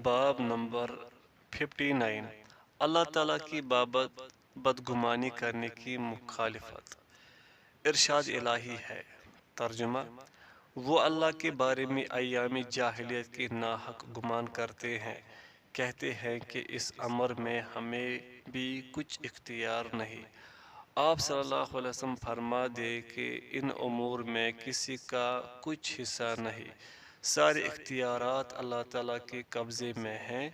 باب نمبر 59 اللہ تعالیٰ کی بابت بدگمانی کرنے کی مخالفت۔ ارشاد الہی ہے، ترجمہ: وہ اللہ کے بارے میں ایام جاہلیت کے ناحق گمان کرتے ہیں، کہتے ہیں کہ اس امر میں ہمیں بھی کچھ اختیار نہیں۔ آپ صلی اللہ علیہ وسلم فرما دے کہ ان امور میں کسی کا کچھ حصہ نہیں، سارے اختیارات اللہ تعالیٰ کے قبضے میں ہیں۔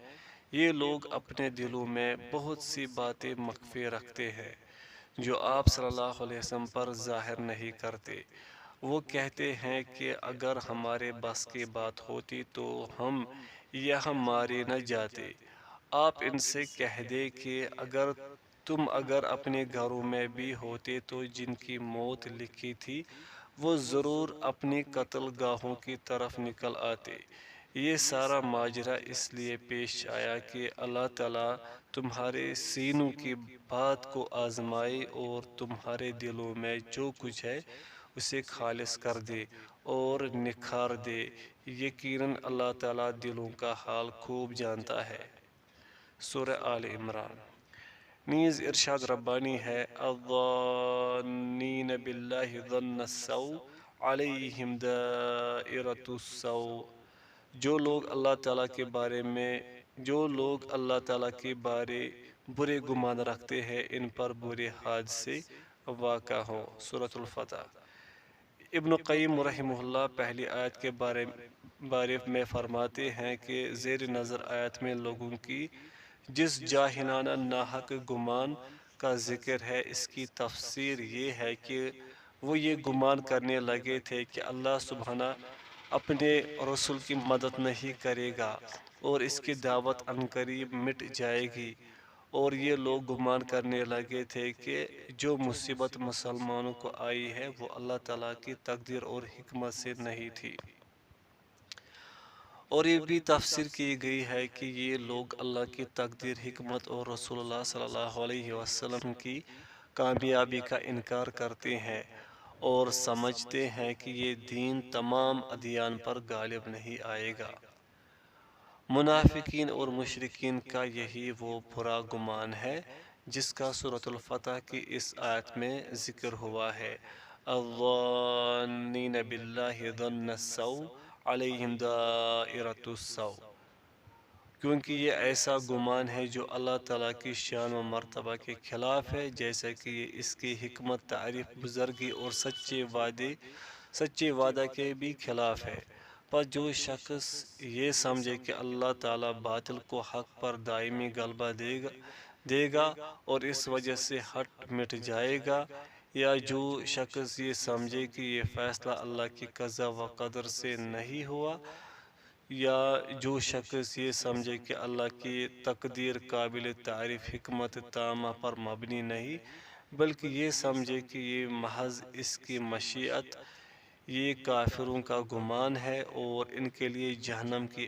یہ لوگ اپنے دلوں میں بہت سی باتیں مخفی رکھتے ہیں جو آپ صلی اللہ علیہ وسلم پر ظاہر نہیں کرتے۔ وہ کہتے ہیں کہ اگر ہمارے بس کی بات ہوتی تو ہم یہاں مارے نہ جاتے۔ آپ ان سے کہہ دیں کہ اگر اپنے گھروں میں بھی ہوتے تو جن کی موت لکھی تھی وہ ضرور اپنی قتل گاہوں کی طرف نکل آتے۔ یہ سارا ماجرا اس لیے پیش آیا کہ اللہ تعالیٰ تمہارے سینوں کی بات کو آزمائے اور تمہارے دلوں میں جو کچھ ہے اسے خالص کر دے اور نکھار دے۔ یقیناً اللہ تعالیٰ دلوں کا حال خوب جانتا ہے۔ سورہ آل عمران۔ نیز ارشاد ربانی ہے، الظانین باللہ ظن السوء علیہم دائرۃ السوء۔ جو لوگ اللہ تعالیٰ کے بارے برے گمان رکھتے ہیں ان پر برے حادثے واقع ہوں۔ سورۃ الفتح۔ ابن قیم رحمہ اللہ پہلی آیت کے بارے میں فرماتے ہیں کہ زیر نظر آیت میں لوگوں کی جس جاہلانہ ناحق گمان کا ذکر ہے اس کی تفسیر یہ ہے کہ وہ یہ گمان کرنے لگے تھے کہ اللہ سبحانہ اپنے رسول کی مدد نہیں کرے گا اور اس کی دعوت عنقریب مٹ جائے گی، اور یہ لوگ گمان کرنے لگے تھے کہ جو مصیبت مسلمانوں کو آئی ہے وہ اللہ تعالیٰ کی تقدیر اور حکمت سے نہیں تھی۔ اور یہ بھی تفسیر کی گئی ہے کہ یہ لوگ اللہ کی تقدیر، حکمت اور رسول اللہ صلی اللہ علیہ وسلم کی کامیابی کا انکار کرتے ہیں اور سمجھتے ہیں کہ یہ دین تمام ادیان پر غالب نہیں آئے گا۔ منافقین اور مشرکین کا یہی وہ برا گمان ہے جس کا سورۃ الفتح کی اس آیت میں ذکر ہوا ہے، الظانین باللہ ظن السوء علیہم دائرۃ السوء، کیونکہ یہ ایسا گمان ہے جو اللہ تعالیٰ کی شان و مرتبہ کے خلاف ہے، جیسا کہ یہ اس کی حکمت، تعریف، بزرگی اور سچے وعدہ کے بھی خلاف ہے۔ پس جو شخص یہ سمجھے کہ اللہ تعالیٰ باطل کو حق پر دائمی غلبہ دے گا اور اس وجہ سے ہٹ مٹ جائے گا، یا جو شخص یہ سمجھے کہ یہ فیصلہ اللہ کی قضا و قدر سے نہیں ہوا، یا جو شخص یہ سمجھے کہ اللہ کی تقدیر قابل تعریف حکمت تامہ پر مبنی نہیں بلکہ یہ سمجھے کہ یہ محض اس کی مشیت، یہ کافروں کا گمان ہے اور ان کے لیے جہنم کی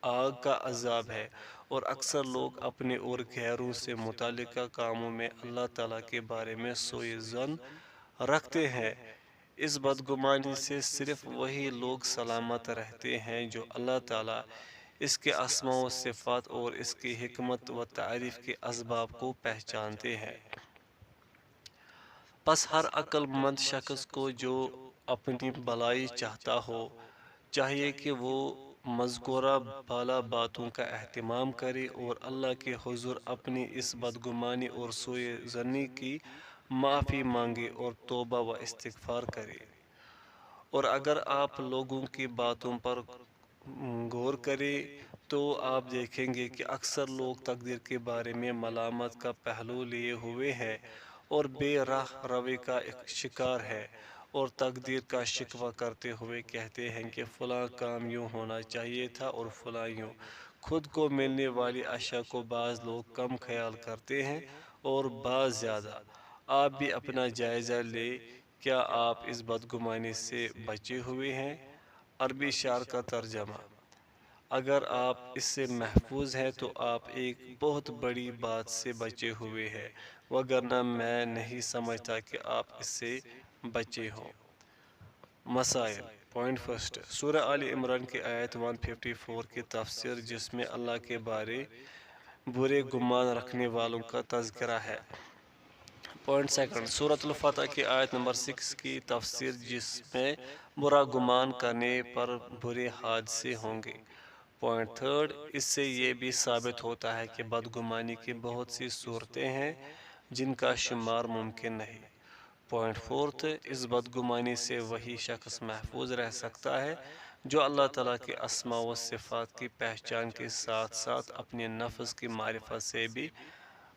آگ کا عذاب ہے۔ اور اکثر لوگ اپنے اور غیروں سے متعلقہ کاموں میں اللہ تعالیٰ کے بارے میں سوء ظن رکھتے ہیں۔ اس بدگمانی سے صرف وہی لوگ سلامت رہتے ہیں جو اللہ تعالیٰ، اس کے اسماء و صفات اور اس کی حکمت و تعریف کے اسباب کو پہچانتے ہیں۔ پس ہر عقل مند شخص کو جو اپنی بھلائی چاہتا ہو چاہیے کہ وہ مذکورہ بالا باتوں کا اہتمام کرے اور اللہ کے حضور اپنی اس بدگمانی اور سوء ظنی کی معافی مانگے اور توبہ و استغفار کرے۔ اور اگر آپ لوگوں کی باتوں پر غور کریں تو آپ دیکھیں گے کہ اکثر لوگ تقدیر کے بارے میں ملامت کا پہلو لیے ہوئے ہیں اور بے راہ روی کا شکار ہے، اور تقدیر کا شکوہ کرتے ہوئے کہتے ہیں کہ فلاں کام یوں ہونا چاہیے تھا اور فلاں یوں۔ خود کو ملنے والی اشیاء کو بعض لوگ کم خیال کرتے ہیں اور بعض زیادہ۔ آپ بھی اپنا جائزہ لیں، کیا آپ اس بدگمانی سے بچے ہوئے ہیں؟ عربی شعر کا ترجمہ: اگر آپ اس سے محفوظ ہیں تو آپ ایک بہت بڑی بات سے بچے ہوئے ہیں، وگرنہ میں نہیں سمجھتا کہ آپ اس سے بچے ہوں۔ مسائل پوائنٹ فرسٹ، سورہ آل عمران کی آیت 154 کی تفسیر، جس میں اللہ کے بارے برے گمان رکھنے والوں کا تذکرہ ہے۔ پوائنٹ سیکنڈ، سورۃ الفتح کی آیت نمبر 6 کی تفسیر، جس میں برا گمان کرنے پر برے حادثے ہوں گے۔ پوائنٹ تھرڈ، اس سے یہ بھی ثابت ہوتا ہے کہ بدگمانی کی بہت سی صورتیں ہیں جن کا شمار ممکن نہیں۔ پوائنٹ فورتھ، اس بدگمانی سے وہی شخص محفوظ رہ سکتا ہے جو اللہ تعالیٰ کے اسماء و صفات کی پہچان کے ساتھ ساتھ اپنے نفس کی معرفت سے بھی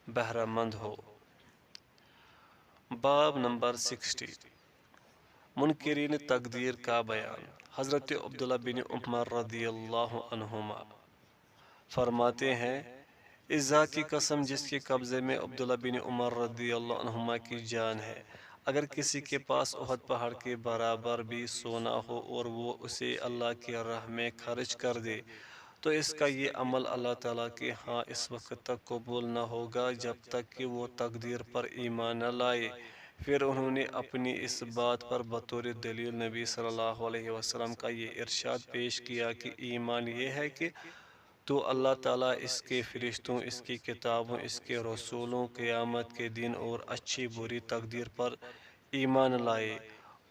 بہرہ مند ہو۔ باب نمبر 60، منکرین تقدیر کا بیان۔ حضرت عبداللہ بن عمر رضی اللہ عنہما فرماتے ہیں، اس ذات کی قسم جس کے قبضے میں عبداللہ بن عمر رضی اللہ عنہما کی جان ہے، اگر کسی کے پاس احد پہاڑ کے برابر بھی سونا ہو اور وہ اسے اللہ کی راہ میں خرچ کر دے، تو اس کا یہ عمل اللہ تعالیٰ کے ہاں اس وقت تک قبول نہ ہوگا جب تک کہ وہ تقدیر پر ایمان نہ لائے۔ پھر انہوں نے اپنی اس بات پر بطور دلیل نبی صلی اللہ علیہ وسلم کا یہ ارشاد پیش کیا کہ ایمان یہ ہے کہ تو اللہ تعالیٰ، اس کے فرشتوں، اس کی کتابوں، اس کے رسولوں، قیامت کے دن اور اچھی بری تقدیر پر ایمان لائے۔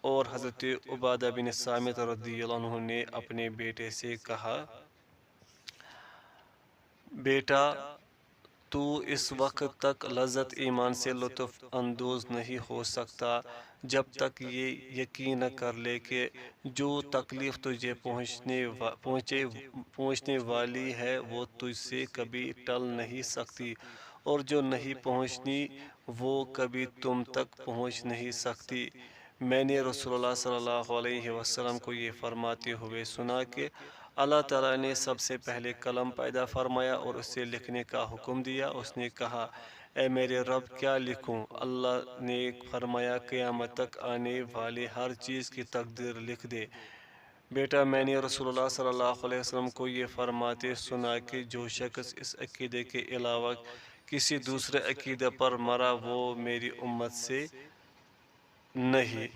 اور حضرت عبادہ بن صامت رضی اللہ عنہ نے اپنے بیٹے سے کہا، بیٹا، تو اس وقت تک لذت ایمان سے لطف اندوز نہیں ہو سکتا جب تک یہ یقین نہ کر لے کہ جو تکلیف تجھے پہنچنے والی ہے وہ تجھ سے کبھی ٹل نہیں سکتی، اور جو نہیں پہنچنی وہ کبھی تم تک پہنچ نہیں سکتی۔ میں نے رسول اللہ صلی اللہ علیہ وسلم کو یہ فرماتے ہوئے سنا کہ اللہ تعالیٰ نے سب سے پہلے قلم پیدا فرمایا اور اسے لکھنے کا حکم دیا۔ اس نے کہا، اے میرے رب، کیا لکھوں؟ اللہ نے فرمایا، قیامت تک آنے والے ہر چیز کی تقدیر لکھ دے۔ بیٹا، میں نے رسول اللہ صلی اللہ علیہ وسلم کو یہ فرماتے سنا کہ جو شخص اس عقیدے کے علاوہ کسی دوسرے عقیدے پر مرا وہ میری امت سے نہیں۔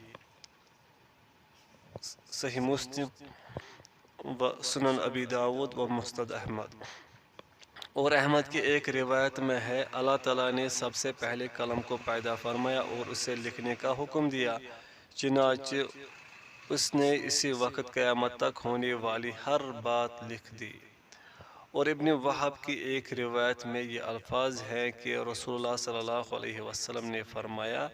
صحیح مسلم و سنن ابی داود و مسند احمد۔ اور احمد کی ایک روایت میں ہے، اللہ تعالیٰ نے سب سے پہلے قلم کو پیدا فرمایا اور اسے لکھنے کا حکم دیا، چنانچہ اس نے اسی وقت قیامت تک ہونے والی ہر بات لکھ دی۔ اور ابن وہب کی ایک روایت میں یہ الفاظ ہیں کہ رسول اللہ صلی اللہ علیہ وسلم نے فرمایا،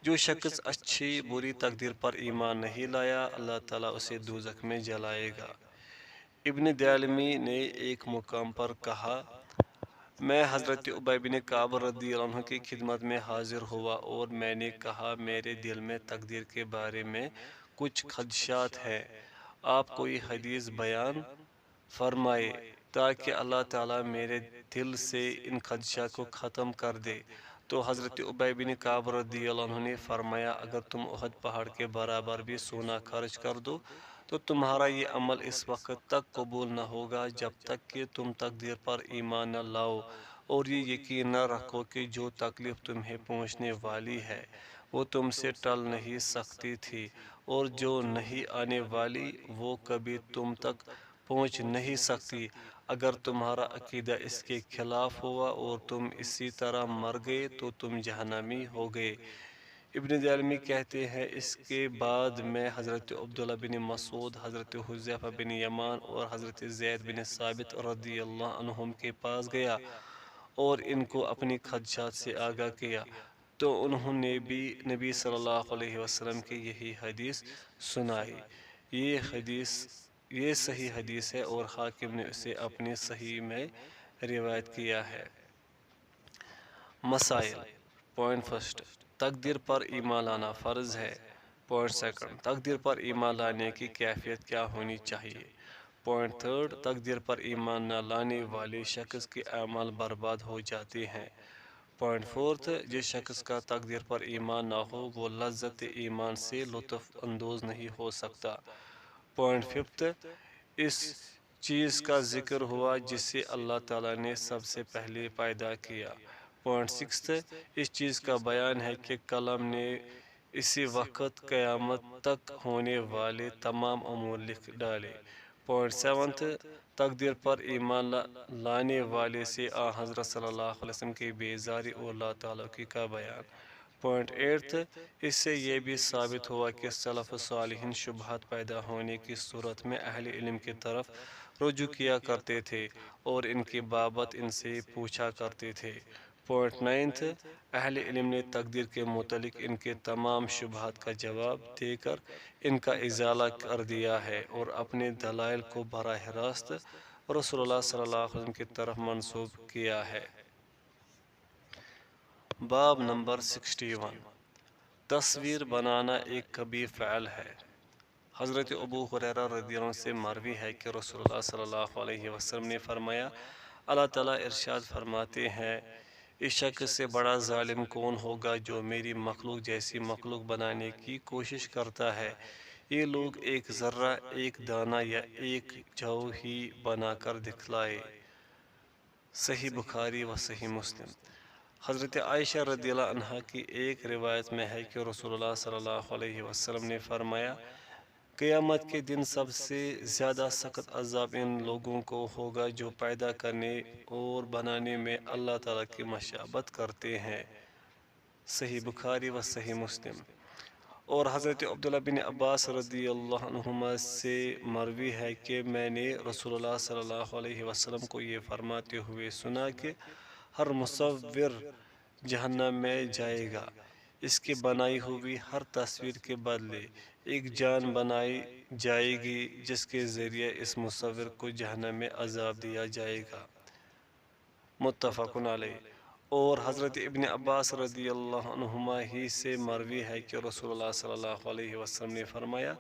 جو شخص اچھی بری تقدیر پر ایمان نہیں لایا، اللہ تعالیٰ اسے دوزخ میں جلائے گا۔ ابن دالمی نے ایک مقام پر کہا، میں حضرت ابی بن کعب رضی اللہ عنہ کی خدمت میں حاضر ہوا اور میں نے کہا، میرے دل میں تقدیر کے بارے میں کچھ خدشات ہیں، آپ کوئی حدیث بیان فرمائے تاکہ اللہ تعالیٰ میرے دل سے ان خدشات کو ختم کر دے۔ تو حضرت ابی بن کعب رضی اللہ عنہ نے فرمایا، اگر تم احد پہاڑ کے برابر بھی سونا خرچ کر دو تو تمہارا یہ عمل اس وقت تک قبول نہ ہوگا جب تک کہ تم تقدیر پر ایمان نہ لاؤ اور یہ یقین نہ رکھو کہ جو تکلیف تمہیں پہنچنے والی ہے وہ تم سے ٹل نہیں سکتی تھی، اور جو نہیں آنے والی وہ کبھی تم تک پہنچ نہیں سکتی۔ اگر تمہارا عقیدہ اس کے خلاف ہوا اور تم اسی طرح مر گئے تو تم جہنمی ہو گئے۔ ابن دالمی کہتے ہیں، اس کے بعد میں حضرت عبداللہ بن مسعود، حضرت حذیفہ بن یمان اور حضرت زید بن ثابت رضی اللہ عنہم کے پاس گیا اور ان کو اپنی خدشات سے آگاہ کیا، تو انہوں نے بھی نبی صلی اللہ علیہ وسلم کی یہی حدیث سنائی۔ یہ صحیح حدیث ہے اور حاکم نے اسے اپنی صحیح میں روایت کیا ہے۔ مسائل۔ پوائنٹ فرسٹ، تقدیر پر ایمان لانا فرض ہے۔ پوائنٹ سیکنڈ، تقدیر پر ایمان لانے کی کیفیت کیا ہونی چاہیے۔ پوائنٹ تھرڈ، تقدیر پر ایمان نہ لانے والے شخص کے اعمال برباد ہو جاتے ہیں۔ پوائنٹ فورتھ، جس شخص کا تقدیر پر ایمان نہ ہو وہ لذت ایمان سے لطف اندوز نہیں ہو سکتا۔ پوائنٹ ففتھ، اس چیز کا ذکر ہوا جسے اللہ تعالیٰ نے سب سے پہلے پیدا کیا۔ پوائنٹ سکستھ، اس چیز کا بیان ہے کہ قلم نے اسی وقت قیامت تک ہونے والے تمام امور لکھ ڈالے۔ پوائنٹ سیونتھ، تقدیر پر ایمان لانے والے سے حضرت صلی اللہ علیہ وسلم کی بیزاری اور اللہ تعالیٰ کا بیان۔ پوائنٹ ایٹھ، اس سے یہ بھی ثابت ہوا کہ سلف صالحین شبہات پیدا ہونے کی صورت میں اہل علم کی طرف رجوع کیا کرتے تھے اور ان کی بابت ان سے پوچھا کرتے تھے۔ پوائنٹ نائنتھ، اہل علم نے تقدیر کے متعلق ان کے تمام شبہات کا جواب دے کر ان کا ازالہ کر دیا ہے اور اپنے دلائل کو براہ راست رسول اللہ صلی اللہ علیہ وسلم کی طرف منسوب کیا ہے۔ باب نمبر 61، تصویر بنانا ایک کبیر فعل ہے۔ حضرت ابو ہریرہ رضی اللہ عنہ سے مروی ہے کہ رسول اللہ صلی اللہ علیہ وسلم نے فرمایا، اللہ تعالیٰ ارشاد فرماتے ہیں، اس شخص سے بڑا ظالم کون ہوگا جو میری مخلوق جیسی مخلوق بنانے کی کوشش کرتا ہے۔ یہ لوگ ایک ذرہ، ایک دانہ یا ایک جو ہی بنا کر دکھلائے۔ صحیح بخاری و صحیح مسلم۔ حضرت عائشہ رضی اللہ عنہ کی ایک روایت میں ہے کہ رسول اللہ صلی اللہ علیہ وسلم نے فرمایا، قیامت کے دن سب سے زیادہ سخت عذاب ان لوگوں کو ہوگا جو پیدا کرنے اور بنانے میں اللہ تعالیٰ کی مشابہت کرتے ہیں۔ صحیح بخاری و صحیح مسلم۔ اور حضرت عبداللہ بن عباس رضی اللہ عنہما سے مروی ہے کہ میں نے رسول اللہ صلی اللہ علیہ وسلم کو یہ فرماتے ہوئے سنا کہ ہر مصور جہنم میں جائے گا، اس کی بنائی ہوئی ہر تصویر کے بدلے ایک جان بنائی جائے گی جس کے ذریعے اس مصور کو جہنم میں عذاب دیا جائے گا۔ متفق علیہ۔ اور حضرت ابن عباس رضی اللہ عنہما ہی سے مروی ہے کہ رسول اللہ صلی اللہ علیہ وسلم نے فرمایا،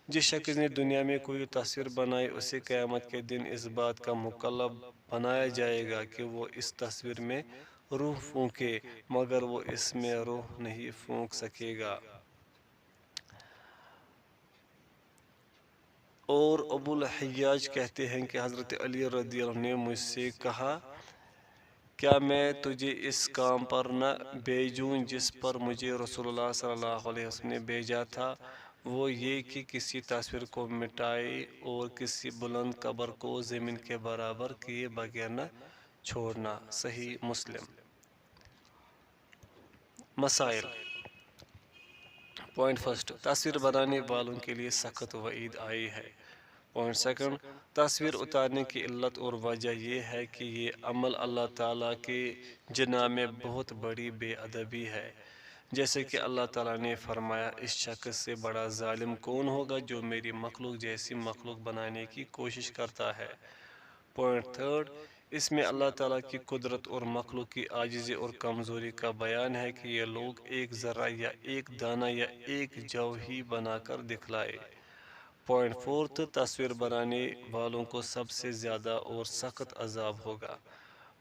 جس شخص نے دنیا میں کوئی تصویر بنائی اسے قیامت کے دن اس بات کا مکلف بنایا جائے گا کہ وہ اس تصویر میں روح پھونکے، مگر وہ اس میں روح نہیں پھونک سکے گا۔ اور ابو الحجاج کہتے ہیں کہ حضرت علی رضی اللہ عنہ نے مجھ سے کہا، کیا میں تجھے اس کام پر نہ بھیجوں جس پر مجھے رسول اللہ صلی اللہ علیہ وسلم نے بھیجا تھا، وہ یہ کہ کسی تصویر کو مٹائے اور کسی بلند قبر کو زمین کے برابر کیے بغیر نہ چھوڑنا۔ صحیح مسلم۔ مسائل۔ پوائنٹ فرسٹ، تصویر بنانے والوں کے لیے سخت وعید آئی ہے۔ پوائنٹ سیکنڈ، تصویر اتارنے کی علت اور وجہ یہ ہے کہ یہ عمل اللہ تعالیٰ کے جناب میں بہت بڑی بے ادبی ہے، جیسے کہ اللہ تعالیٰ نے فرمایا، اس شخص سے بڑا ظالم کون ہوگا جو میری مخلوق جیسی مخلوق بنانے کی کوشش کرتا ہے۔ پوائنٹ تھرڈ، اس میں اللہ تعالیٰ کی قدرت اور مخلوق کی عاجزی اور کمزوری کا بیان ہے کہ یہ لوگ ایک ذرہ یا ایک دانہ یا ایک جو ہی بنا کر دکھلائے۔ پوائنٹ فورتھ، تصویر بنانے والوں کو سب سے زیادہ اور سخت عذاب ہوگا۔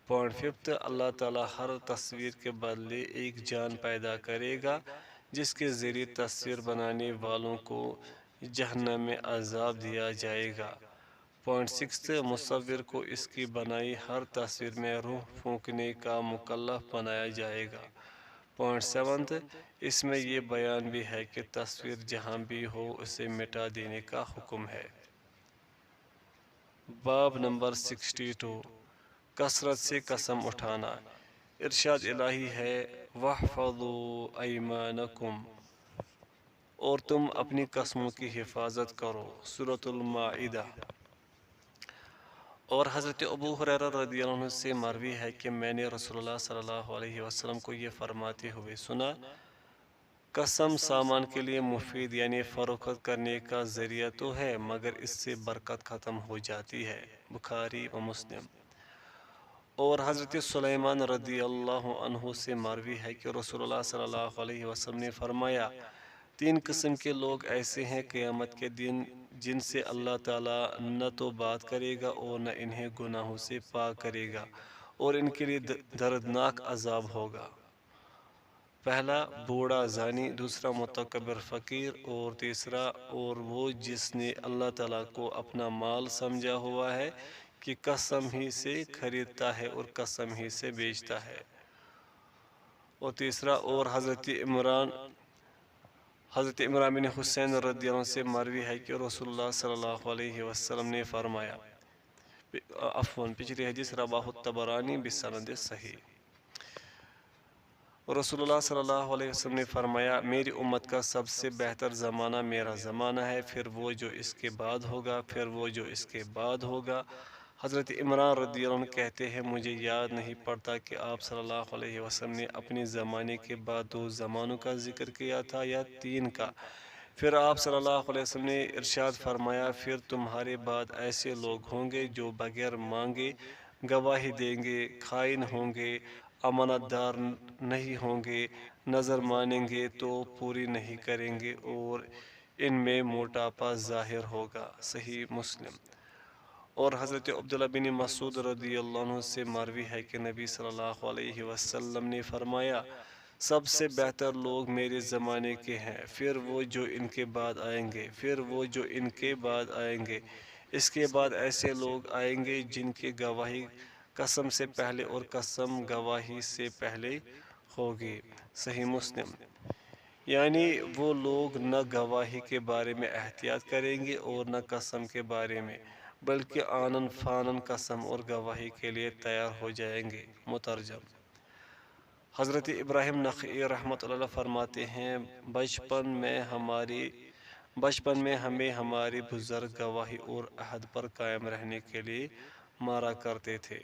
پوائنٹ ففتھ، اللہ تعالیٰ ہر تصویر کے بدلے ایک جان پیدا کرے گا جس کے ذریعے تصویر بنانے والوں کو جہنم میں عذاب دیا جائے گا۔ پوائنٹ سکس، مصور کو اس کی بنائی ہر تصویر میں روح پھونکنے کا مکلف بنایا جائے گا۔ پوائنٹ سیونتھ، اس میں یہ بیان بھی ہے کہ تصویر جہاں بھی ہو اسے مٹا دینے کا حکم ہے۔ باب نمبر 62، کثرت سے قسم اٹھانا۔ ارشاد الہی ہے، وَاحْفَظُوا أَيْمَانَكُمْ، اور تم اپنی قسموں کی حفاظت کرو۔ سورۃ المائدہ۔ اور حضرت ابو ہریرہ رضی اللہ عنہ سے مروی ہے کہ میں نے رسول اللہ صلی اللہ علیہ وسلم کو یہ فرماتے ہوئے سنا، قسم سامان کے لیے مفید یعنی فروخت کرنے کا ذریعہ تو ہے مگر اس سے برکت ختم ہو جاتی ہے۔ بخاری و مسلم۔ اور حضرت سلیمان رضی اللہ عنہ سے مروی ہے کہ رسول اللہ صلی اللہ علیہ وسلم نے فرمایا، تین قسم کے لوگ ایسے ہیں قیامت کے دن جن سے اللہ تعالیٰ نہ تو بات کرے گا اور نہ انہیں گناہوں سے پاک کرے گا اور ان کے لیے دردناک عذاب ہوگا۔ پہلا بوڑھا زانی، دوسرا متکبر فقیر، اور تیسرا اور وہ جس نے اللہ تعالیٰ کو اپنا مال سمجھا ہوا ہے کہ قسم ہی سے خریدتا ہے اور قسم ہی سے بیچتا ہے۔ اور تیسرا، اور حضرت عمران حضرت عمران بن حسین رضی اللہ عنہ سے مروی ہے کہ رسول اللہ صلی اللہ علیہ وسلم نے فرمایا، پچھلی حدیث رواه الطبرانی بسند صحیح، رسول اللہ صلی اللہ علیہ وسلم نے فرمایا، میری امت کا سب سے بہتر زمانہ میرا زمانہ ہے، پھر وہ جو اس کے بعد ہوگا، پھر وہ جو اس کے بعد ہوگا۔ حضرت عمران رضی اللہ عنہ کہتے ہیں، مجھے یاد نہیں پڑتا کہ آپ صلی اللہ علیہ وسلم نے اپنے زمانے کے بعد 2 زمانوں کا ذکر کیا تھا یا 3 کا۔ پھر آپ صلی اللہ علیہ وسلم نے ارشاد فرمایا، پھر تمہارے بعد ایسے لوگ ہوں گے جو بغیر مانگے گواہی دیں گے، خائن ہوں گے، امانت دار نہیں ہوں گے، نظر مانیں گے تو پوری نہیں کریں گے، اور ان میں موٹاپا ظاہر ہوگا۔ صحیح مسلم۔ اور حضرت عبداللہ بن مسعود رضی اللہ عنہ سے مروی ہے کہ نبی صلی اللہ علیہ وسلم نے فرمایا، سب سے بہتر لوگ میرے زمانے کے ہیں، پھر وہ جو ان کے بعد آئیں گے، پھر وہ جو ان کے بعد آئیں گے، اس کے بعد ایسے لوگ آئیں گے جن کی گواہی قسم سے پہلے اور قسم گواہی سے پہلے ہوگی۔ صحیح مسلم۔ یعنی وہ لوگ نہ گواہی کے بارے میں احتیاط کریں گے اور نہ قسم کے بارے میں، بلکہ آنن فانن قسم اور گواہی کے لیے تیار ہو جائیں گے۔ مترجم۔ حضرت ابراہیم نخعی رحمۃ اللہ فرماتے ہیں، بچپن میں ہمیں ہمارے بزرگ گواہی اور عہد پر قائم رہنے کے لیے مارا کرتے تھے۔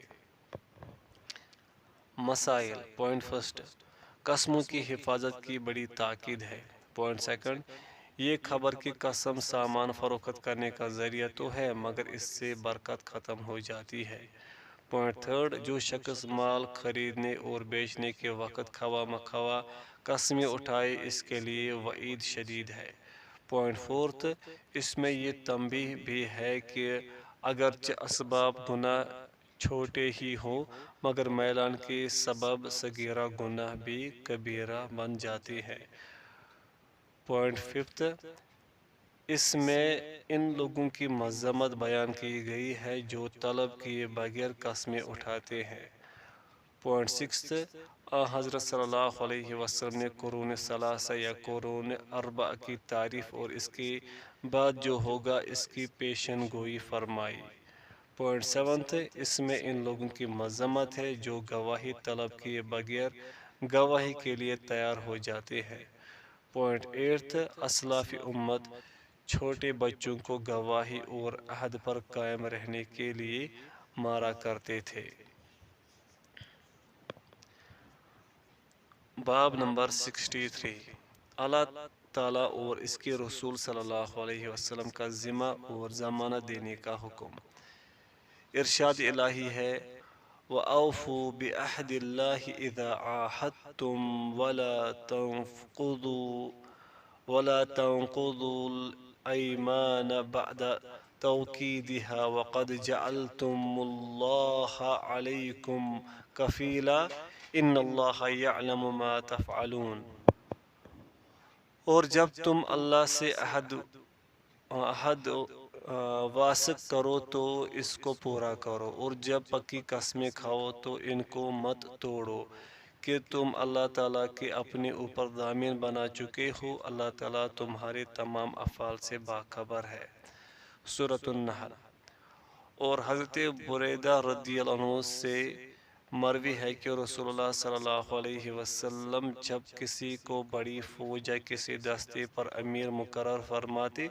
مسائل۔ پوائنٹ فرسٹ، قسموں کی حفاظت کی بڑی تاکید ہے۔ پوائنٹ سیکنڈ، یہ خبر کہ قسم سامان فروخت کرنے کا ذریعہ تو ہے مگر اس سے برکت ختم ہو جاتی ہے۔ پوائنٹ تھرڈ، جو شخص مال خریدنے اور بیچنے کے وقت خواہ مخواہ قسمیں اٹھائے اس کے لیے وعید شدید ہے۔ پوائنٹ فورتھ، اس میں یہ تنبیہ بھی ہے کہ اگرچہ اسباب گناہ چھوٹے ہی ہوں مگر میلان کے سبب صغیرہ گناہ بھی کبیرہ بن جاتے ہیں۔ پوائنٹ ففتھ، اس میں ان لوگوں کی مذمت بیان کی گئی ہے جو طلب کیے بغیر قسمیں اٹھاتے ہیں۔ پوائنٹ سکستھ، حضرت صلی اللہ علیہ وسلم نے قرون ثلاثہ یا قرون اربع کی تعریف اور اس کے بعد جو ہوگا اس کی پیشن گوئی فرمائی۔ پوائنٹ سیونتھ، اس میں ان لوگوں کی مذمت ہے جو گواہی طلب کیے بغیر گواہی کے لیے تیار ہو جاتے ہیں۔ پوائنٹ ایٹھ، اسلاف امت چھوٹے بچوں کو گواہی اور عہد پر قائم رہنے کے لیے مارا کرتے تھے۔ باب نمبر 63، اللہ تعالیٰ اور اس کے رسول صلی اللہ علیہ وسلم کا ذمہ اور ضمانت دینے کا حکم۔ ارشاد الہی ہے، وَأَوْفُوا بِعَهْدِ اللَّهِ إِذَا عَاهَدتُّمْ وَلَا تَنقُضُوا الْأَيْمَانَ بَعْدَ تَوْكِيدِهَا وَقَدْ جَعَلْتُمُ اللَّهَ عَلَيْكُمْ كَفِيلًا إِنَّ اللَّهَ يَعْلَمُ مَا تَفْعَلُونَ۔ اور جب تم اللہ سے عہد واسق کرو تو اس کو پورا کرو، اور جب پکی قسمیں کھاؤ تو ان کو مت توڑو کہ تم اللہ تعالیٰ کے اپنے اوپر ضامن بنا چکے ہو، اللہ تعالیٰ تمہارے تمام افعال سے باخبر ہے۔ سورۃ النحل۔ اور حضرت بریدہ رضی اللہ عنہ سے مروی ہے کہ رسول اللہ صلی اللہ علیہ وسلم جب کسی کو بڑی فوج یا کسی دستے پر امیر مقرر فرماتے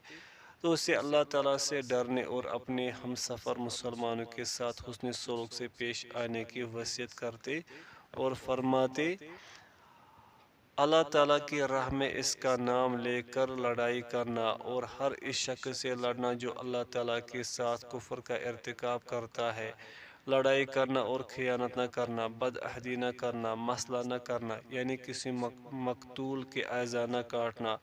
تو اسے اللہ تعالیٰ سے ڈرنے اور اپنے ہم سفر مسلمانوں کے ساتھ حسن سلوک سے پیش آنے کی وصیت کرتے اور فرماتے، اللہ تعالیٰ کی راہ میں اس کا نام لے کر لڑائی کرنا اور ہر اس شخص سے لڑنا جو اللہ تعالیٰ کے ساتھ کفر کا ارتکاب کرتا ہے، لڑائی کرنا اور خیانت نہ کرنا، بد عہدی نہ کرنا، مسئلہ نہ کرنا یعنی کسی مقتول کے اعضاء نہ کاٹنا،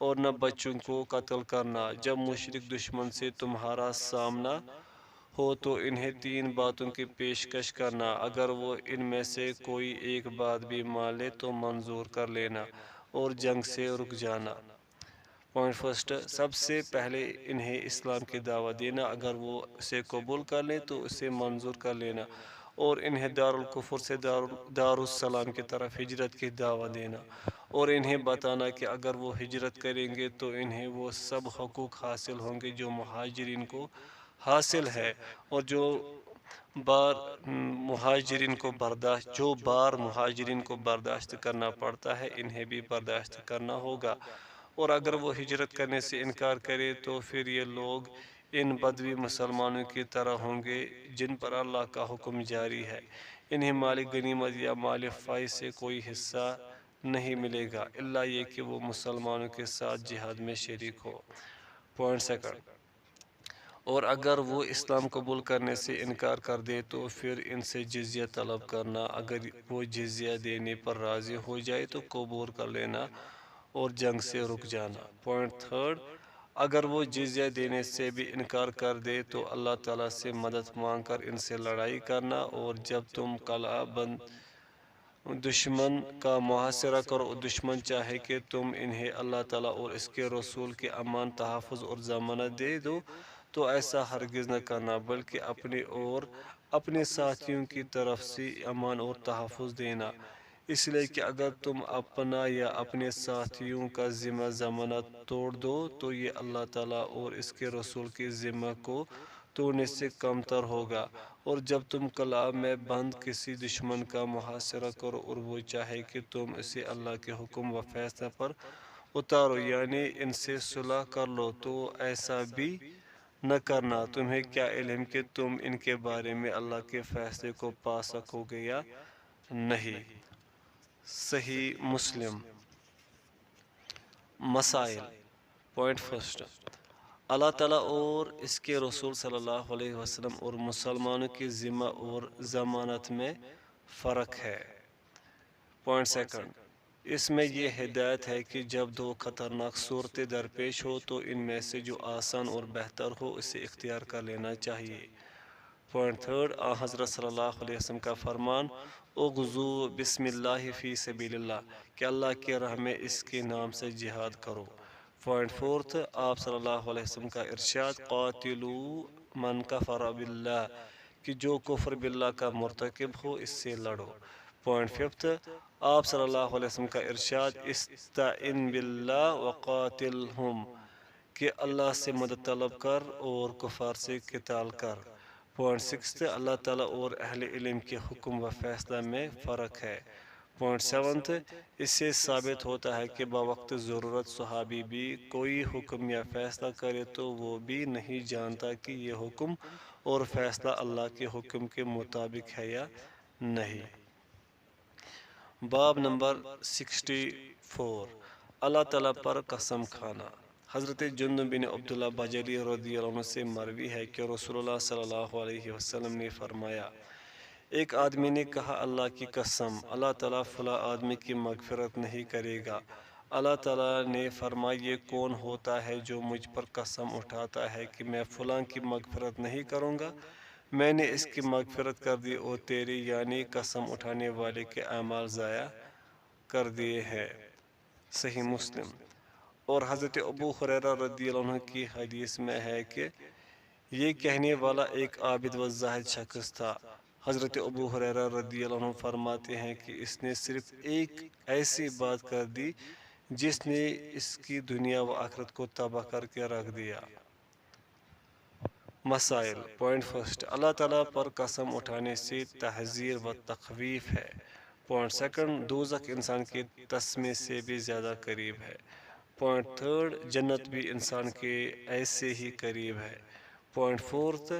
اور نہ بچوں کو قتل کرنا۔ جب مشرک دشمن سے تمہارا سامنا ہو تو انہیں 3 باتوں کی پیشکش کرنا، اگر وہ ان میں سے کوئی ایک بات بھی مان لے تو منظور کر لینا اور جنگ سے رک جانا۔ پوائنٹ فرسٹ، سب سے پہلے انہیں اسلام کی دعوت دینا، اگر وہ اسے قبول کر لیں تو اسے منظور کر لینا، اور انہیں دارالکفر سے دارالسلام کی طرف ہجرت کی دعوت دینا، اور انہیں بتانا کہ اگر وہ ہجرت کریں گے تو انہیں وہ سب حقوق حاصل ہوں گے جو مہاجرین کو حاصل ہے، اور بار مہاجرین کو برداشت کرنا پڑتا ہے انہیں بھی برداشت کرنا ہوگا۔ اور اگر وہ ہجرت کرنے سے انکار کرے تو پھر یہ لوگ ان بدوی مسلمانوں کی طرح ہوں گے جن پر اللہ کا حکم جاری ہے، انہیں مال غنیمت یا مال فائ سے کوئی حصہ نہیں ملے گا الا یہ کہ وہ مسلمانوں کے ساتھ جہاد میں شریک ہو۔ پوائنٹ سیکنڈ، اور اگر وہ اسلام قبول کرنے سے انکار کر دے تو پھر ان سے جزیہ طلب کرنا، اگر وہ جزیہ دینے پر راضی ہو جائے تو قبول کر لینا اور جنگ سے رک جانا۔ پوائنٹ تھرڈ، اگر وہ جزیہ دینے سے بھی انکار کر دے تو اللہ تعالیٰ سے مدد مانگ کر ان سے لڑائی کرنا، اور جب تم قلعہ بند دشمن کا محاصرہ کرو اور دشمن چاہے کہ تم انہیں اللہ تعالیٰ اور اس کے رسول کے امان، تحفظ اور ضمانت دے دو تو ایسا ہرگز نہ کرنا، بلکہ اپنے اور اپنے ساتھیوں کی طرف سے امان اور تحفظ دینا، اس لیے کہ اگر تم اپنا یا اپنے ساتھیوں کا ذمہ ضمانت توڑ دو تو یہ اللہ تعالیٰ اور اس کے رسول کے ذمہ کو توڑنے سے کم تر ہوگا۔ اور جب تم قلعہ میں بند کسی دشمن کا محاصرہ کرو اور وہ چاہے کہ تم اسے اللہ کے حکم و فیصلے پر اتارو یعنی ان سے صلح کر لو تو ایسا بھی نہ کرنا، تمہیں کیا علم کہ تم ان کے بارے میں اللہ کے فیصلے کو پا سکو گے یا نہیں۔ صحیح مسلم۔ مسائل۔ پوائنٹ فرسٹ، اللہ تعالیٰ اور اس کے رسول صلی اللہ علیہ وسلم اور مسلمانوں کے ذمہ اور ضمانت میں فرق ہے۔ پوائنٹ سیکنڈ، اس میں یہ ہدایت ہے کہ جب دو خطرناک صورتیں درپیش ہو تو ان میں سے جو آسان اور بہتر ہو اسے اختیار کر لینا چاہیے۔ پوائنٹ تھرڈ، حضرت صلی اللہ علیہ وسلم کا فرمان اغزو بسم اللہ فی سبیل اللہ، کہ اللہ کے راہ میں اس کے نام سے جہاد کرو۔ پوائنٹ فورتھ، آپ صلی اللہ علیہ وسلم کا ارشاد قاتلوا من کفر باللہ، کہ جو کفر باللہ کا مرتکب ہو اس سے لڑو۔ پوائنٹ ففتھ، آپ صلی اللہ علیہ وسلم کا ارشاد استعن باللہ وقاتلہم، کہ اللہ سے مدد طلب کر اور کفار سے قتال کر۔ پوائنٹ سکستھ، اللہ تعالیٰ اور اہل علم کے حکم و فیصلہ میں فرق ہے۔ پوائنٹ سیونتھ، اس سے ثابت ہوتا ہے کہ بوقت ضرورت صحابی بھی کوئی حکم یا فیصلہ کرے تو وہ بھی نہیں جانتا کہ یہ حکم اور فیصلہ اللہ کے حکم کے مطابق ہے یا نہیں۔ باب نمبر 64، اللہ تعالیٰ پر قسم کھانا۔ حضرت جندب بن عبداللہ بجلی رضی اللہ عنہ سے مروی ہے کہ رسول اللہ صلی اللہ علیہ وسلم نے فرمایا، ایک آدمی نے کہا اللہ کی قسم اللہ تعالیٰ فلاں آدمی کی مغفرت نہیں کرے گا۔ اللہ تعالیٰ نے فرمایا، یہ کون ہوتا ہے جو مجھ پر قسم اٹھاتا ہے کہ میں فلاں کی مغفرت نہیں کروں گا؟ میں نے اس کی مغفرت کر دی اور تیرے یعنی قسم اٹھانے والے کے اعمال ضائع کر دیے ہیں۔ صحیح مسلم۔ اور حضرت ابو ہریرہ رضی اللہ عنہ کی حدیث میں ہے کہ یہ کہنے والا ایک عابد و زاہد شخص تھا۔ حضرت ابو ہریرہ رضی اللہ عنہ فرماتے ہیں کہ اس نے صرف ایک ایسی بات کر دی جس نے اس کی دنیا و آخرت کو تباہ کر کے رکھ دیا۔ مسائل۔ پوائنٹ فرسٹ، اللہ تعالیٰ پر قسم اٹھانے سے تحذیر و تخویف ہے۔ پوائنٹ سیکنڈ، دوزخ انسان کے تسمے سے بھی زیادہ قریب ہے۔ پوائنٹ تھرڈ، جنت بھی انسان کے ایسے ہی قریب ہے۔ پوائنٹ فورتھ،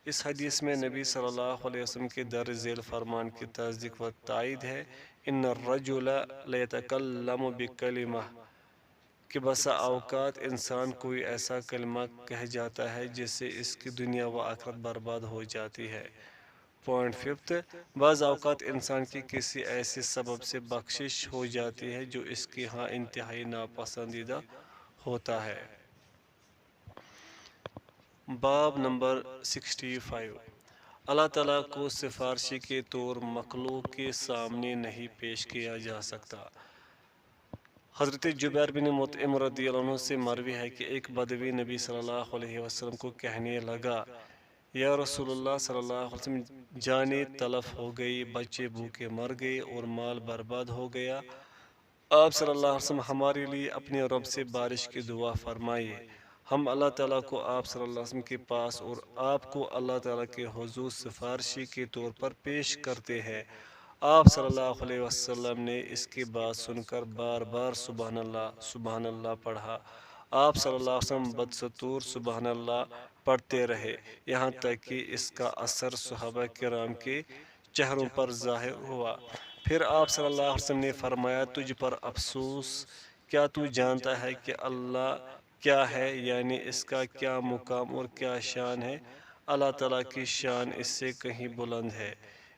اس حدیث میں نبی صلی اللہ علیہ وسلم کے درج ذیل فرمان کی تصدیق و تائید ہے، ان الرجل لیتکلم بکلمہ، کہ بسا اوقات انسان کوئی ایسا کلمہ کہہ جاتا ہے جس سے اس کی دنیا و آخرت برباد ہو جاتی ہے۔ پوائنٹ ففتھ، بعض اوقات انسان کی کسی ایسے سبب سے بخشش ہو جاتی ہے جو اس کے ہاں انتہائی ناپسندیدہ ہوتا ہے۔ باب نمبر 65، اللہ تعالیٰ کو سفارشی کے طور مخلوق کے سامنے نہیں پیش کیا جا سکتا۔ حضرت جبیر بن مطعم رضی اللہ عنہ سے مروی ہے کہ ایک بدوی نبی صلی اللہ علیہ وسلم کو کہنے لگا، یا رسول اللہ صلی اللہ علیہ وسلم، جانیں تلف ہو گئی، بچے بھوکے مر گئے اور مال برباد ہو گیا، آپ صلی اللہ علیہ وسلم ہمارے لیے اپنے رب سے بارش کی دعا فرمائیے۔ ہم اللہ تعالیٰ کو آپ صلی اللہ علیہ وسلم کے پاس اور آپ کو اللہ تعالیٰ کے حضور سفارشی کے طور پر پیش کرتے ہیں۔ آپ صلی اللہ علیہ وسلم نے اس کی بات سن کر بار بار سبحان اللہ پڑھا۔ آپ صلی اللہ علیہ وسلم بدستور سبحان اللہ پڑھتے رہے، یہاں تک کہ اس کا اثر صحابہ کرام کے چہروں پر ظاہر ہوا۔ پھر آپ صلی اللہ علیہ وسلم نے فرمایا، تجھ پر افسوس، کیا تو جانتا ہے کہ اللہ کیا ہے، یعنی اس کا کیا مقام اور کیا شان ہے؟ اللہ تعالیٰ کی شان اس سے کہیں بلند ہے،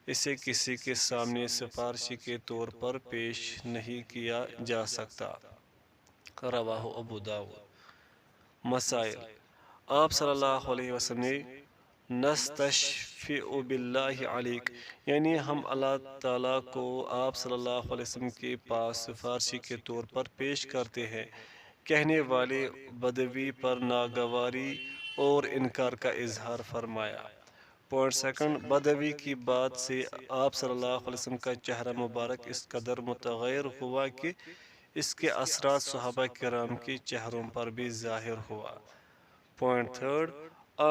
اسے کسی کے سامنے سفارشی کے طور پر پیش نہیں کیا جا سکتا۔ رواہ ابو داود۔ مسائل: آپ صلی اللہ علیہ وسلم نے نستشفع باللہ علیک، یعنی ہم اللہ تعالیٰ کو آپ صلی اللہ علیہ وسلم کے پاس سفارشی کے طور پر پیش کرتے ہیں، کہنے والے بدوی پر ناگواری اور انکار کا اظہار فرمایا۔ پوائنٹ سیکنڈ، بدوی کی بات سے آپ صلی اللہ علیہ وسلم کا چہرہ مبارک اس قدر متغیر ہوا کہ اس کے اثرات صحابہ کرام کے چہروں پر بھی ظاہر ہوا۔ پوائنٹ تھرڈ،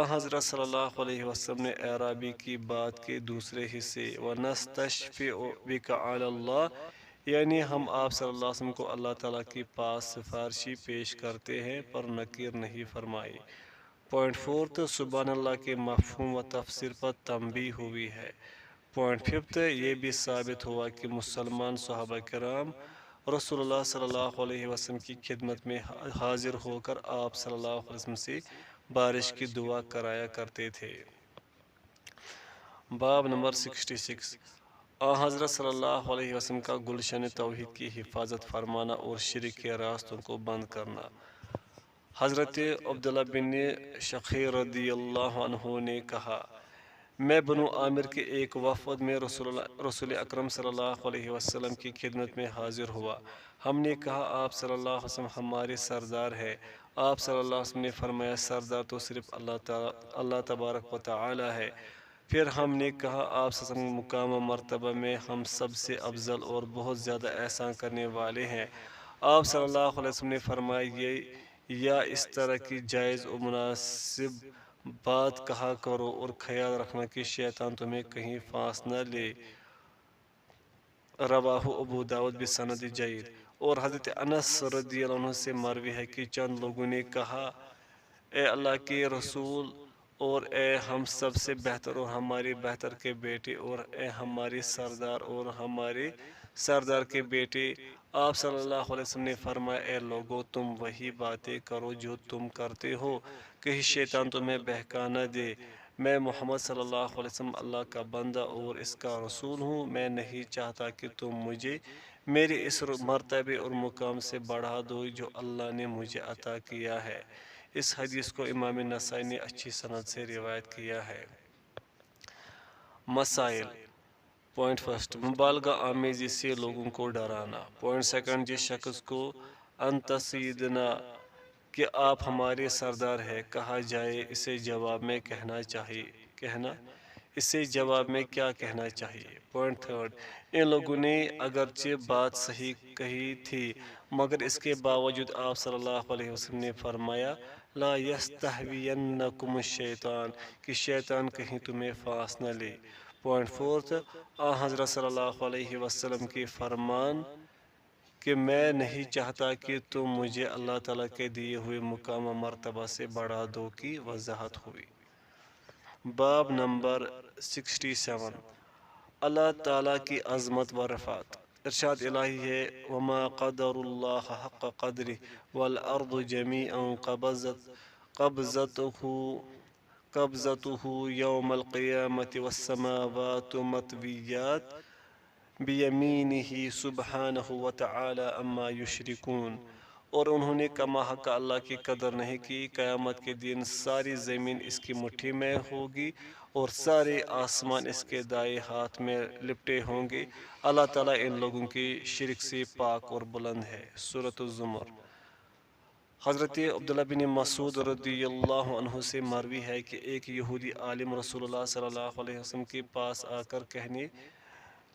حضرت صلی اللہ علیہ وسلم نے اعرابی کی بات کے دوسرے حصے وَنَسْتَشْفِعُ بِكَ عَلَى اللَّهِ، یعنی ہم آپ صلی اللہ علیہ وسلم کو اللہ تعالیٰ کے پاس سفارشی پیش کرتے ہیں پر نکیر نہیں فرمائی۔ پوائنٹ فورتھ، سبحان اللہ کے مفہوم و تفسیر پر تنبیہ ہوئی ہے۔ پوائنٹ ففتھ، یہ بھی ثابت ہوا کہ مسلمان صحابہ کرام رسول اللہ صلی اللہ علیہ وسلم کی خدمت میں حاضر ہو کر آپ صلی اللہ علیہ وسلم سے بارش کی دعا کرایا کرتے تھے۔ باب نمبر 66، حضرت صلی اللہ علیہ وسلم کا گلشن توحید کی حفاظت فرمانا اور شرک کے راستوں کو بند کرنا۔ حضرت عبداللہ بن شقیق رضی اللہ عنہ نے کہا، میں بنو عامر کے ایک وفد میں رسول اکرم صلی اللہ علیہ وسلم کی خدمت میں حاضر ہوا۔ ہم نے کہا، آپ صلی اللہ علیہ وسلم ہمارے سردار ہیں۔ آپ صلی اللہ علیہ وسلم نے فرمایا، سردار تو صرف اللہ تبارک و تعالی ہے۔ پھر ہم نے کہا، آپ صلی اللہ علیہ وسلم مقام و مرتبہ میں ہم سب سے افضل اور بہت زیادہ احسان کرنے والے ہیں۔ آپ صلی اللہ علیہ وسلم نے فرمایا، یا اس طرح کی جائز و مناسب بات کہا کرو اور خیال رکھنا کہ شیطان تمہیں کہیں پھانس نہ لے۔ رواہ ابو داود بسند جید۔ اور حضرت انس رضی اللہ عنہ سے مروی ہے کہ چند لوگوں نے کہا، اے اللہ کے رسول اور اے ہم سب سے بہتر اور ہمارے بہتر کے بیٹے اور اے ہمارے سردار اور ہمارے سردار کے بیٹے، آپ صلی اللہ علیہ وسلم نے فرمایا، اے لوگو، تم وہی باتیں کرو جو تم کرتے ہو، کہیں شیطان تمہیں بہکا نہ دے۔ میں محمد صلی اللہ علیہ وسلم اللہ کا بندہ اور اس کا رسول ہوں۔ میں نہیں چاہتا کہ تم مجھے میرے اس مرتبے اور مقام سے بڑھا دو جو اللہ نے مجھے عطا کیا ہے۔ اس حدیث کو امام نسائی نے اچھی سند سے روایت کیا ہے۔ مسائل: پوائنٹ فرسٹ، مبالغہ آمیزی سے لوگوں کو ڈرانا۔ پوائنٹ سیکنڈ، جس شخص کو انت سیدنا کہ آپ ہمارے سردار ہیں کہا جائے، اسے جواب میں اسے جواب میں کیا کہنا چاہیے۔ پوائنٹ تھرڈ، ان لوگوں نے اگرچہ بات صحیح کہی تھی مگر اس کے باوجود آپ صلی اللہ علیہ وسلم نے فرمایا، لا یستہوینکم الشیطان، کہ شیطان کہیں تمہیں پھانس نہ لے۔ پوائنٹ فورتھ، حضرت صلی اللہ علیہ وسلم کے فرمان کہ میں نہیں چاہتا کہ تم مجھے اللہ تعالیٰ کے دیے ہوئے مقام و مرتبہ سے بڑھا دو کی وضاحت ہوئی۔ باب نمبر 67، اللہ تعالیٰ کی عظمت و رفعت۔ ارشاد الہی ہے، وما قدر اللہ حق قدرہ والارض جمیعا قبضتہ یوم القیامت والسماوات مطویات بیمینہ سبحانہ وتعالی عما یشرکون۔ اور انہوں نے کما حق اللہ کی قدر نہیں کی، قیامت کے دن ساری زمین اس کی مٹھی میں ہوگی اور سارے آسمان اس کے دائیں ہاتھ میں لپٹے ہوں گے۔ اللہ تعالیٰ ان لوگوں کے شرک سے پاک اور بلند ہے۔ سورۃ الزمر۔ حضرت عبداللہ بن مسعود رضی اللہ عنہ سے مروی ہے کہ ایک یہودی عالم رسول اللہ صلی اللہ علیہ وسلم کے پاس آ کر کہنے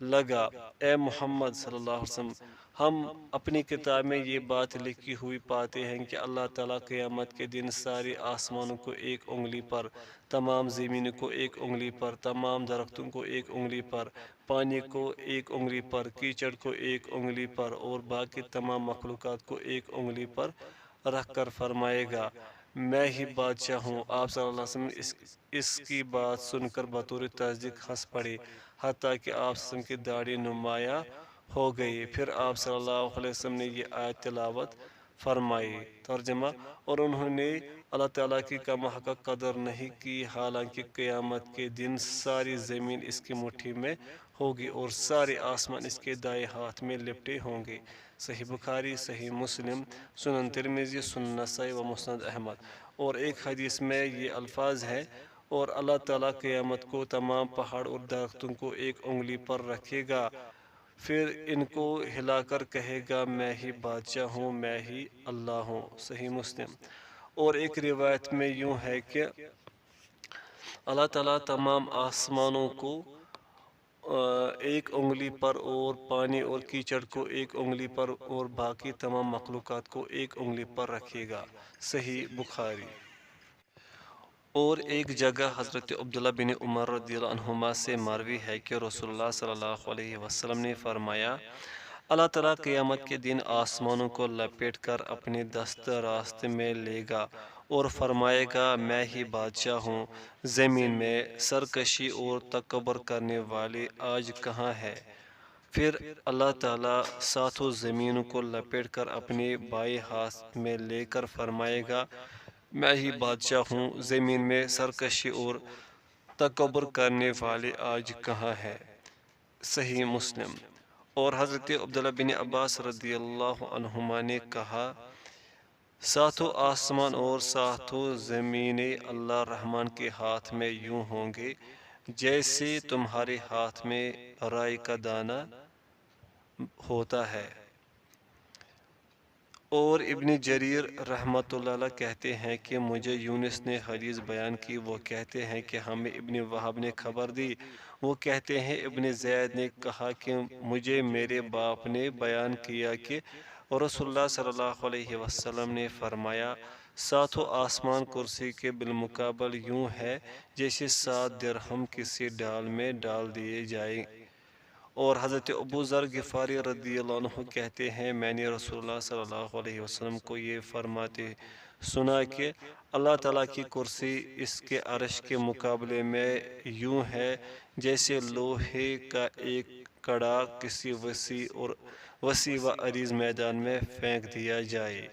لگا، اے محمد صلی اللہ علیہ وسلم، ہم اپنی کتاب میں یہ بات لکھی ہوئی پاتے ہیں کہ اللہ تعالیٰ قیامت کے دن ساری آسمانوں کو ایک انگلی پر، تمام زمین کو ایک انگلی پر، تمام درختوں کو ایک انگلی پر، پانی کو ایک انگلی پر، کیچڑ کو ایک انگلی پر اور باقی تمام مخلوقات کو ایک انگلی پر رکھ کر فرمائے گا، میں ہی بادشاہ ہوں۔ آپ صلی اللہ علیہ وسلم اس کی بات سن کر بطور تصدیق ہنس پڑے، حتیٰ کہ آپ صلی اللہ علیہ وسلم کی داڑھی نمایاں ہو گئی۔ پھر آپ صلی اللہ علیہ وسلم نے یہ آیت تلاوت فرمائی۔ ترجمہ، اور انہوں نے اللہ تعالیٰ کی کم حق قدر نہیں کی، حالانکہ قیامت کے دن ساری زمین اس کی مٹھی میں ہوگی اور سارے آسمان اس کے دائیں ہاتھ میں لپٹے ہوں گے۔ صحیح بخاری، صحیح مسلم، سنن ترمذی، سنن نسائی و مسند احمد۔ اور ایک حدیث میں یہ الفاظ ہے، اور اللہ تعالیٰ قیامت کو تمام پہاڑ اور درختوں کو ایک انگلی پر رکھے گا، پھر ان کو ہلا کر کہے گا، میں ہی بادشاہ ہوں، میں ہی اللہ ہوں۔ صحیح مسلم۔ اور ایک روایت میں یوں ہے کہ اللہ تعالیٰ تمام آسمانوں کو ایک انگلی پر اور پانی اور کیچڑ کو ایک انگلی پر اور باقی تمام مخلوقات کو ایک انگلی پر رکھے گا۔ صحیح بخاری۔ اور ایک جگہ حضرت عبداللہ بن عمر رضی اللہ عنہما سے مروی ہے کہ رسول اللہ صلی اللہ علیہ وسلم نے فرمایا، اللہ تعالیٰ قیامت کے دن آسمانوں کو لپیٹ کر اپنے دست راست میں لے گا اور فرمائے گا، میں ہی بادشاہ ہوں، زمین میں سرکشی اور تکبر کرنے والے آج کہاں ہے؟ پھر اللہ تعالیٰ ساتوں زمینوں کو لپیٹ کر اپنے بائیں ہاتھ میں لے کر فرمائے گا، میں ہی بادشاہ ہوں، زمین میں سرکشی اور تکبر کرنے والے آج کہاں ہے؟ صحیح مسلم۔ اور حضرت عبداللہ بن عباس رضی اللہ عنہما نے کہا، ساتوں آسمان اور ساتوں زمینیں اللہ رحمان کے ہاتھ میں یوں ہوں گے جیسے تمہارے ہاتھ میں رائی کا دانہ ہوتا ہے۔ اور ابن جریر رحمۃ اللہ علیہ کہتے ہیں کہ مجھے یونس نے حدیث بیان کی، وہ کہتے ہیں کہ ہمیں ابن وہب نے خبر دی، وہ کہتے ہیں ابن زید نے کہا کہ مجھے میرے باپ نے بیان کیا کہ رسول اللہ صلی اللہ علیہ وسلم نے فرمایا، ساتوں آسمان کرسی کے بالمقابل یوں ہے جیسے 7 درہم کسی ڈال میں ڈال دیے جائیں۔ اور حضرت ابو ذر غفاری رضی اللہ عنہ کہتے ہیں، میں نے رسول اللہ صلی اللہ علیہ وسلم کو یہ فرماتے سنا کہ اللہ تعالیٰ کی کرسی اس کے عرش کے مقابلے میں یوں ہے جیسے لوہے کا ایک کڑا کسی وسیع و عریض میدان میں پھینک دیا جائے۔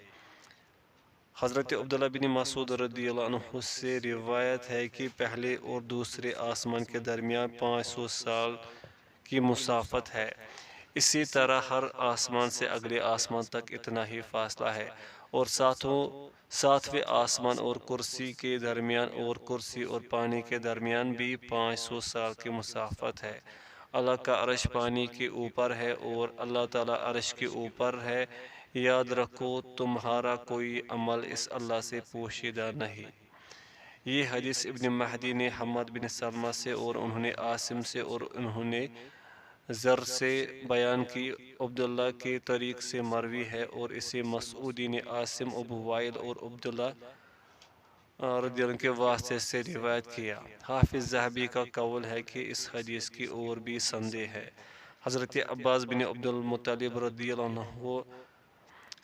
حضرت عبداللہ بن مسعود رضی اللہ عنہ سے روایت ہے کہ پہلے اور دوسرے آسمان کے درمیان 500 سال کی مسافت ہے، اسی طرح ہر آسمان سے اگلے آسمان تک اتنا ہی فاصلہ ہے، اور ساتویں آسمان اور کرسی کے درمیان اور کرسی اور پانی کے درمیان بھی 500 سال کی مسافت ہے۔ اللہ کا عرش پانی کے اوپر ہے اور اللہ تعالیٰ عرش کے اوپر ہے، یاد رکھو تمہارا کوئی عمل اس اللہ سے پوشیدہ نہیں۔ یہ حدیث ابن مہدی نے حماد بن سلمہ سے اور انہوں نے عاصم سے اور انہوں نے زر سے بیان کی، عبداللہ کے طریق سے مروی ہے، اور اسے مسعودی نے عاصم، ابو وائل اور عبداللہ رضی اللہ عنہ کے واسطے سے روایت کیا۔ حافظ ذہبی کا قول ہے کہ اس حدیث کی اور بھی سندیں ہے۔ حضرت عباس بن عبد المطلب رضی اللہ عنہ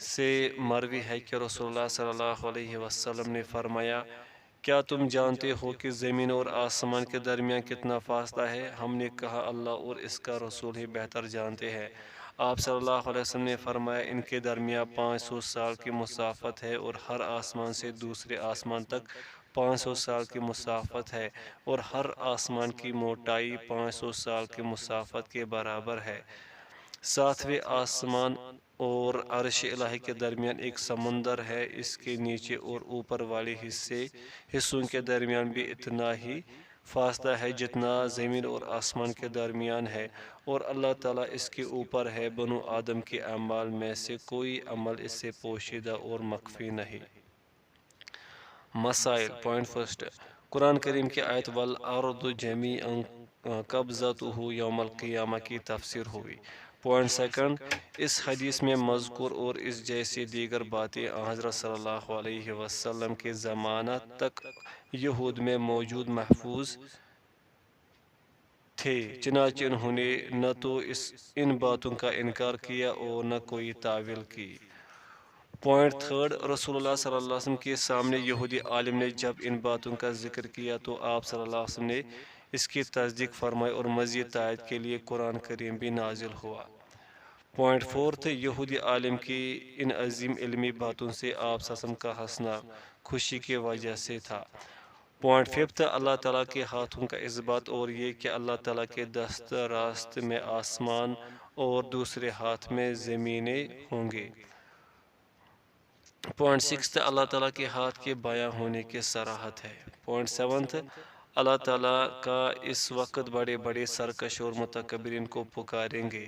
سے مروی ہے کہ رسول اللہ صلی اللہ علیہ وسلم نے فرمایا، کیا تم جانتے ہو کہ زمین اور آسمان کے درمیان کتنا فاصلہ ہے؟ ہم نے کہا، اللہ اور اس کا رسول ہی بہتر جانتے ہیں۔ آپ صلی اللہ علیہ وسلم نے فرمایا، ان کے درمیان 500 سال کی مسافت ہے، اور ہر آسمان سے دوسرے آسمان تک 500 سال کی مسافت ہے، اور ہر آسمان کی موٹائی 500 سال کی مسافت کے برابر ہے۔ 7ویں آسمان اور عرش الہی کے درمیان ایک سمندر ہے، اس کے نیچے اور اوپر والے حصوں کے درمیان بھی اتنا ہی فاصلہ ہے جتنا زمین اور آسمان کے درمیان ہے، اور اللہ تعالیٰ اس کے اوپر ہے۔ بنو آدم کے اعمال میں سے کوئی عمل اس سے پوشیدہ اور مخفی نہیں۔ مسائل۔ پوائنٹ فرسٹ، قرآن کریم کی آیت وَالْأَرْضُ جَمِيعًا قبضتہ یوم القیامہ کی تفسیر ہوئی۔ پوائنٹ سیکنڈ، اس حدیث میں مذکور اور اس جیسی دیگر باتیں حضرت صلی اللہ علیہ وسلم کے زمانہ تک یہود میں موجود محفوظ تھے، چنانچہ انہوں نے نہ تو ان باتوں کا انکار کیا اور نہ کوئی تعویل کی۔ پوائنٹ تھرڈ، رسول اللہ صلی اللہ علیہ وسلم کے سامنے یہودی عالم نے جب ان باتوں کا ذکر کیا تو آپ صلی اللہ علیہ وسلم نے اس کی تصدیق فرمائی اور مزید تائید کے لیے قرآن کریم بھی نازل ہوا۔ پوائنٹ فورتھ، یہودی عالم کی ان عظیم علمی باتوں سے آپ صلی اللہ علیہ وسلم کا ہنسنا خوشی کی وجہ سے تھا۔ پوائنٹ ففتھ، اللہ تعالیٰ کے ہاتھوں کا اس بات اور یہ کہ اللہ تعالیٰ کے دست راست میں آسمان اور دوسرے ہاتھ میں زمینیں ہوں گے۔ پوائنٹ سکس، اللہ تعالیٰ کے ہاتھ کے بیاں ہونے کی صراحت ہے۔ پوائنٹ سیونتھ، اللہ تعالیٰ کا اس وقت بڑے بڑے سرکش اور متکبرین کو پکاریں گے۔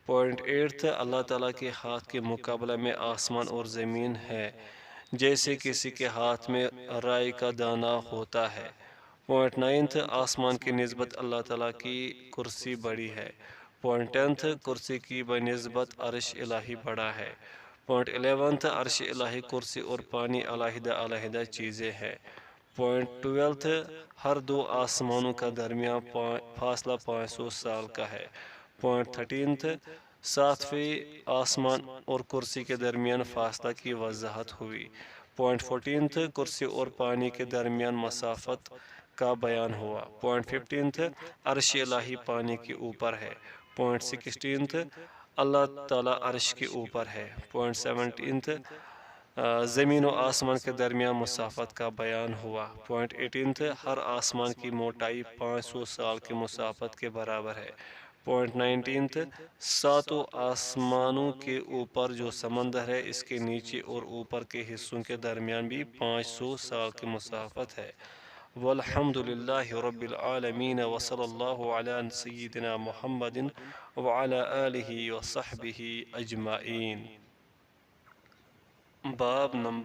پوائنٹ ایٹھ، اللہ تعالیٰ کے ہاتھ کے مقابلہ میں آسمان اور زمین ہے، جیسے کسی کے ہاتھ میں رائی کا دانہ ہوتا ہے۔ پوائنٹ نائنتھ، آسمان کی نسبت اللہ تعالیٰ کی کرسی بڑی ہے۔ پوائنٹ ٹینتھ، کرسی کی بنسبت عرش الہی بڑا ہے۔ پوائنٹ 11، عرش الہی، کرسی اور پانی علیحدہ علیحدہ چیزیں ہیں۔ پوائنٹ 12، ہر دو آسمانوں کا درمیان فاصلہ 500 سال کا ہے۔ پوائنٹ 13، ساتویں آسمان اور کرسی کے درمیان فاصلہ کی وضاحت ہوئی۔ پوائنٹ 14، کرسی اور پانی کے درمیان مسافت کا بیان ہوا۔ پوائنٹ 15، عرش الہی پانی کے اوپر ہے۔ پوائنٹ 16، اللہ تعالیٰ عرش کے اوپر ہے۔ پوائنٹ 17، زمین و آسمان کے درمیان مسافت کا بیان ہوا۔ پوائنٹ 18، ہر آسمان کی موٹائی 500 سال کی مسافت کے برابر ہے۔ پوائنٹ 19، ساتوں آسمانوں کے اوپر جو سمندر ہے اس کے نیچے اور اوپر کے حصوں کے درمیان بھی 500 سال کی مسافت ہے۔ والحمد للہ رب العالمین وصلی اللہ علی سیدنا محمد وعلی آلہ وصحبہ اجمعین۔ باب نمبر